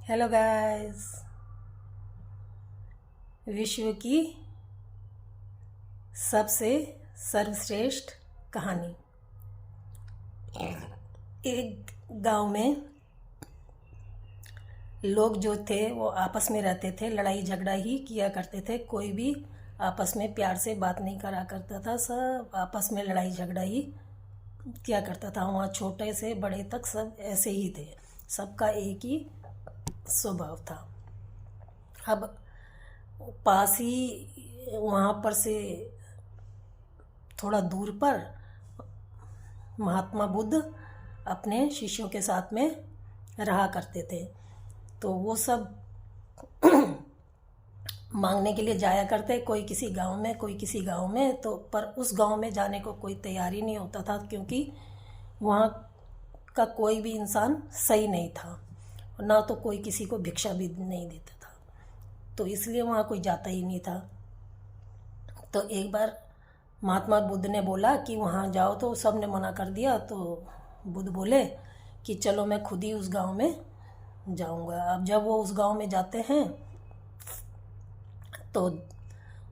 Hello guys. विश्व की सबसे सर्वश्रेष्ठ कहानी। एक गांव में लोग जो थे वो आपस में रहते थे, लड़ाई झगड़ा ही किया करते थे। कोई भी आपस में प्यार से बात नहीं करा करता था, सब आपस में लड़ाई झगड़ा ही किया करता था। वहाँ छोटे से बड़े तक सब ऐसे ही थे, सबका एक ही स्वभाव था। अब पास ही वहाँ पर से थोड़ा दूर पर महात्मा बुद्ध अपने शिष्यों के साथ में रहा करते थे। तो वो सब मांगने के लिए जाया करते, कोई किसी गांव में कोई किसी गांव में। तो पर उस गांव में जाने को कोई तैयार ही नहीं होता था, क्योंकि वहाँ का कोई भी इंसान सही नहीं था, ना तो कोई किसी को भिक्षा भी नहीं देता था। तो इसलिए वहाँ कोई जाता ही नहीं था। तो एक बार महात्मा बुद्ध ने बोला कि वहाँ जाओ, तो सब ने मना कर दिया। तो बुद्ध बोले कि चलो मैं खुद ही उस गांव में जाऊंगा। अब जब वो उस गांव में जाते हैं तो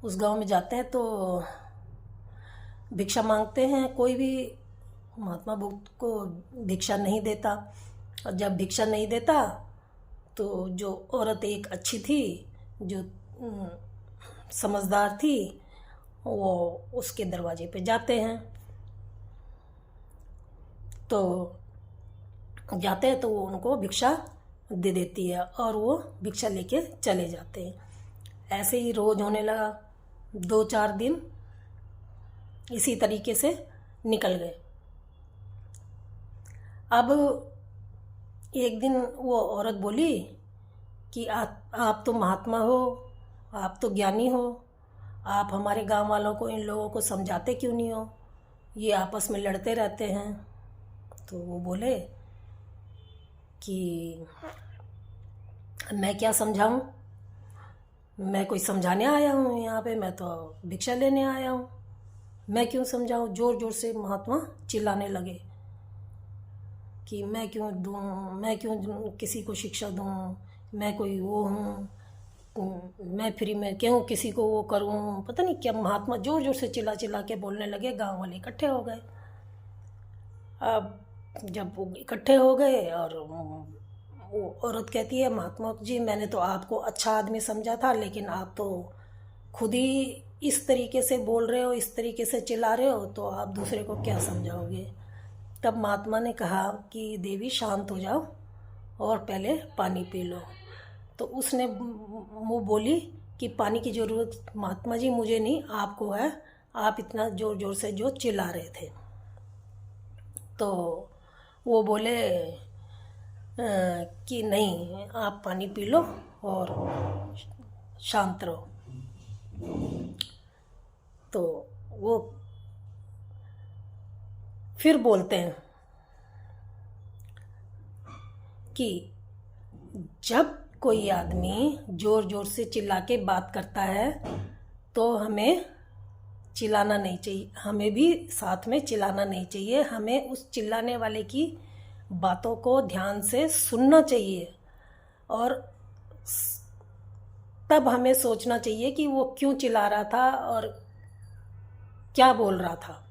उस गांव में जाते हैं तो भिक्षा मांगते हैं। कोई भी महात्मा बुद्ध को भिक्षा नहीं देता। और जब भिक्षा नहीं देता तो जो औरत एक अच्छी थी, जो समझदार थी, वो उसके दरवाजे पे जाते हैं। तो जाते हैं तो वो उनको भिक्षा दे देती है और वो भिक्षा लेके चले जाते हैं। ऐसे ही रोज होने लगा। 2-4 दिन इसी तरीके से निकल गए। अब एक दिन वो औरत बोली कि आप तो महात्मा हो, आप तो ज्ञानी हो, आप हमारे गांव वालों को, इन लोगों को समझाते क्यों नहीं हो? ये आपस में लड़ते रहते हैं। तो वो बोले कि मैं क्या समझाऊं, मैं कोई समझाने आया हूँ यहाँ पे? मैं तो भिक्षा लेने आया हूँ, मैं क्यों समझाऊं? जोर जोर से महात्मा चिल्लाने लगे कि मैं क्यों दूँ, मैं क्यों किसी को शिक्षा दूँ, मैं कोई वो हूँ, मैं फ्री में क्यों किसी को वो करूँ? पता नहीं क्या महात्मा जोर जोर से चिल्ला चिल्ला के बोलने लगे। गांव वाले इकट्ठे हो गए। अब जब वो इकट्ठे हो गए और वो औरत कहती है, महात्मा जी मैंने तो आपको अच्छा आदमी समझा था, लेकिन आप तो खुद ही इस तरीके से बोल रहे हो, इस तरीके से चिल्ला रहे हो, तो आप दूसरे को क्या समझाओगे? तब महात्मा ने कहा कि देवी शांत हो जाओ और पहले पानी पी लो। तो उसने मुँह बोली कि पानी की ज़रूरत महात्मा जी मुझे नहीं, आपको है, आप इतना ज़ोर ज़ोर से जो चिल्ला रहे थे। तो वो बोले कि नहीं, आप पानी पी लो और शांत रहो। तो वो फिर बोलते हैं कि जब कोई आदमी जोर जोर से चिल्ला के बात करता है तो हमें चिल्लाना नहीं चाहिए, हमें भी साथ में चिल्लाना नहीं चाहिए। हमें उस चिल्लाने वाले की बातों को ध्यान से सुनना चाहिए और तब हमें सोचना चाहिए कि वो क्यों चिल्ला रहा था और क्या बोल रहा था।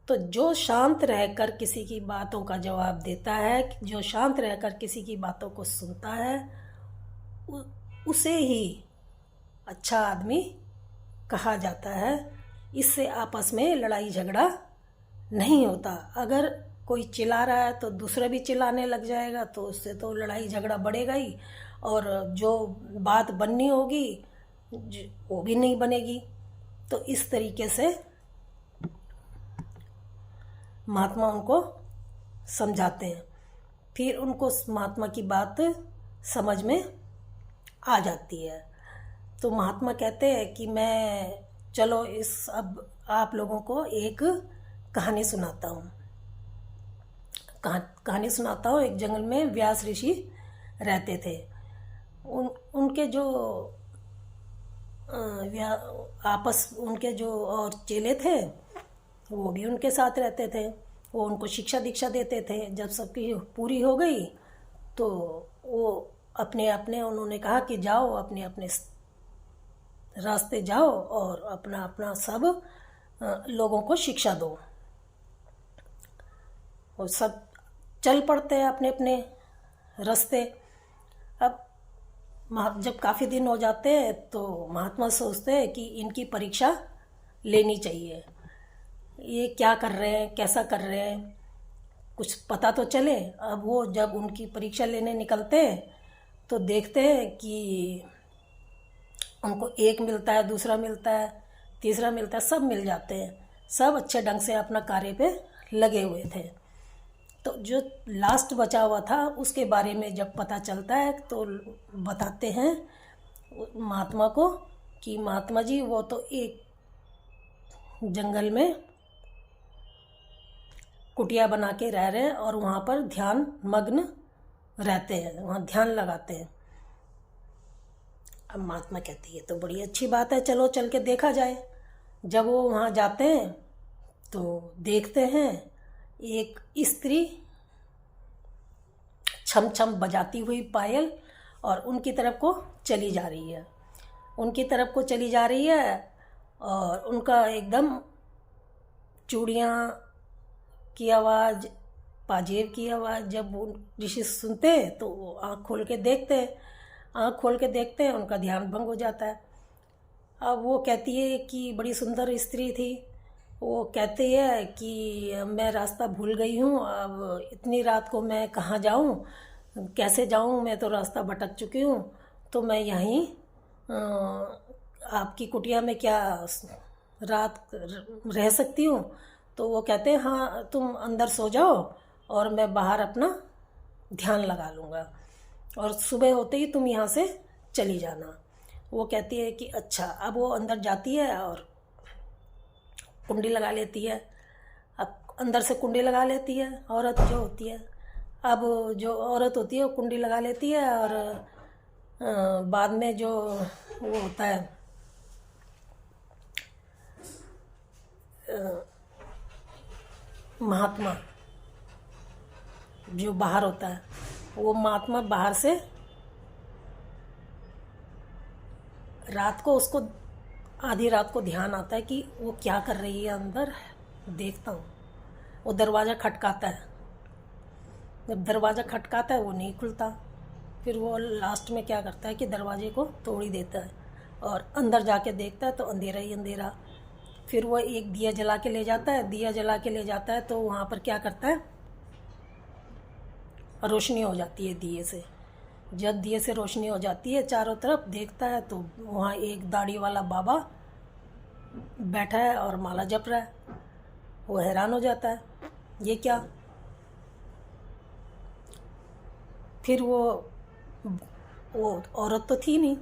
तो जो शांत रहकर किसी की बातों का जवाब देता है, जो शांत रहकर किसी की बातों को सुनता है, उसे ही अच्छा आदमी कहा जाता है। इससे आपस में लड़ाई झगड़ा नहीं होता। अगर कोई चिल्ला रहा है तो दूसरा भी चिल्लाने लग जाएगा, तो उससे तो लड़ाई झगड़ा बढ़ेगा ही, और जो बात बननी होगी वो भी नहीं बनेगी। तो इस तरीके से महात्मा उनको समझाते हैं। फिर उनको महात्मा की बात समझ में आ जाती है। तो महात्मा कहते हैं कि मैं चलो अब आप लोगों को एक कहानी सुनाता हूँ। कहानी सुनाता हूँ। एक जंगल में व्यास ऋषि रहते थे। उनके जो उनके जो और चेले थे वो भी उनके साथ रहते थे। वो उनको शिक्षा दीक्षा देते थे। जब सबकी पूरी हो गई तो वो अपने अपने उन्होंने कहा कि जाओ अपने अपने रास्ते जाओ और अपना अपना सब लोगों को शिक्षा दो। और सब चल पड़ते हैं अपने अपने रास्ते। अब जब काफ़ी दिन हो जाते हैं तो महात्मा सोचते हैं कि इनकी परीक्षा लेनी चाहिए, ये क्या कर रहे हैं, कैसा कर रहे हैं, कुछ पता तो चले। अब वो जब उनकी परीक्षा लेने निकलते हैं तो देखते हैं कि उनको एक मिलता है, दूसरा मिलता है, तीसरा मिलता है, सब मिल जाते हैं। सब अच्छे ढंग से अपना कार्य पे लगे हुए थे। तो जो लास्ट बचा हुआ था उसके बारे में जब पता चलता है तो बताते हैं महात्मा को कि महात्मा जी वो तो एक जंगल में कुटिया बना के रह रहे हैं और वहाँ पर ध्यान मग्न रहते हैं, वहाँ ध्यान लगाते हैं। अब महात्मा कहती है तो बड़ी अच्छी बात है, चलो चल के देखा जाए। जब वो वहाँ जाते हैं तो देखते हैं एक स्त्री छम छम बजाती हुई पायल और उनकी तरफ को चली जा रही है, उनकी तरफ को चली जा रही है। और उनका एकदम चूड़ियाँ की आवाज़, पाजेब की आवाज़ जब वो ऋषि सुनते हैं तो वो आँख खोल के देखते हैं, आँख खोल के देखते हैं, उनका ध्यान भंग हो जाता है। अब वो कहती है कि बड़ी सुंदर स्त्री थी, वो कहती है कि मैं रास्ता भूल गई हूँ, अब इतनी रात को मैं कहाँ जाऊँ, कैसे जाऊँ, मैं तो रास्ता भटक चुकी हूँ। तो मैं यहीं आपकी कुटिया में क्या रात रह सकती हूँ? तो वो कहते हैं हाँ तुम अंदर सो जाओ और मैं बाहर अपना ध्यान लगा लूँगा और सुबह होते ही तुम यहाँ से चली जाना। वो कहती है कि अच्छा। अब वो अंदर जाती है और कुंडी लगा लेती है। अब अंदर से कुंडी लगा लेती है औरत जो होती है। अब जो औरत होती है वो कुंडी लगा लेती है और बाद में जो वो होता है महात्मा जो बाहर होता है, वो महात्मा बाहर से रात को उसको आधी रात को ध्यान आता है कि वो क्या कर रही है अंदर, देखता हूँ। वो दरवाज़ा खटकाता है, जब दरवाज़ा खटकाता है वो नहीं खुलता। फिर वो लास्ट में क्या करता है कि दरवाजे को तोड़ ही देता है और अंदर जाके देखता है तो अंधेरा ही अंधेरा। फिर वो एक दिया जला के ले जाता है, दिया जला के ले जाता है तो वहाँ पर क्या करता है, रोशनी हो जाती है दिए से। जब दिए से रोशनी हो जाती है चारों तरफ देखता है तो वहाँ एक दाढ़ी वाला बाबा बैठा है और माला जप रहा है। वो हैरान हो जाता है, ये क्या। फिर वो औरत तो थी नहीं।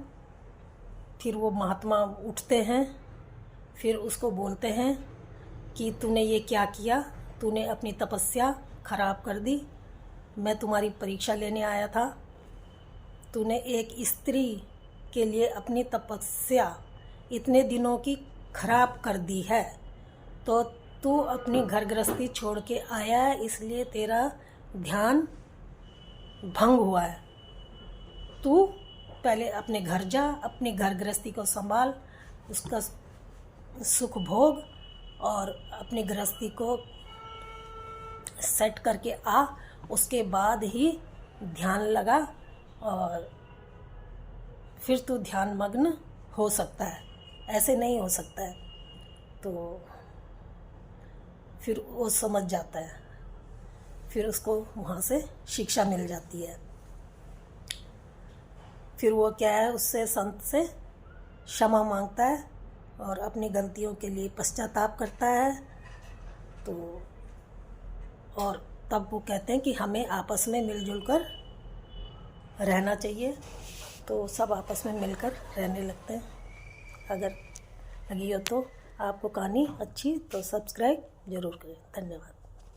फिर वो महात्मा उठते हैं, फिर उसको बोलते हैं कि तूने ये क्या किया, तूने अपनी तपस्या खराब कर दी। मैं तुम्हारी परीक्षा लेने आया था, तूने एक स्त्री के लिए अपनी तपस्या इतने दिनों की खराब कर दी है। तो तू अपनी घर गृहस्थी छोड़ के आया है, इसलिए तेरा ध्यान भंग हुआ है। तू पहले अपने घर जा, अपनी घर गृहस्थी को संभाल, उसका सुख भोग और अपनी गृहस्थी को सेट करके आ, उसके बाद ही ध्यान लगा और फिर तू ध्यान मग्न हो सकता है, ऐसे नहीं हो सकता है। तो फिर वो समझ जाता है, फिर उसको वहाँ से शिक्षा मिल जाती है। फिर वो क्या है, उससे संत से क्षमा मांगता है और अपनी गलतियों के लिए पश्चाताप करता है। तो और तब वो कहते हैं कि हमें आपस में मिलजुल कर रहना चाहिए। तो सब आपस में मिलकर रहने लगते हैं। अगर लगी हो तो आपको कहानी अच्छी तो सब्सक्राइब ज़रूर करें। धन्यवाद।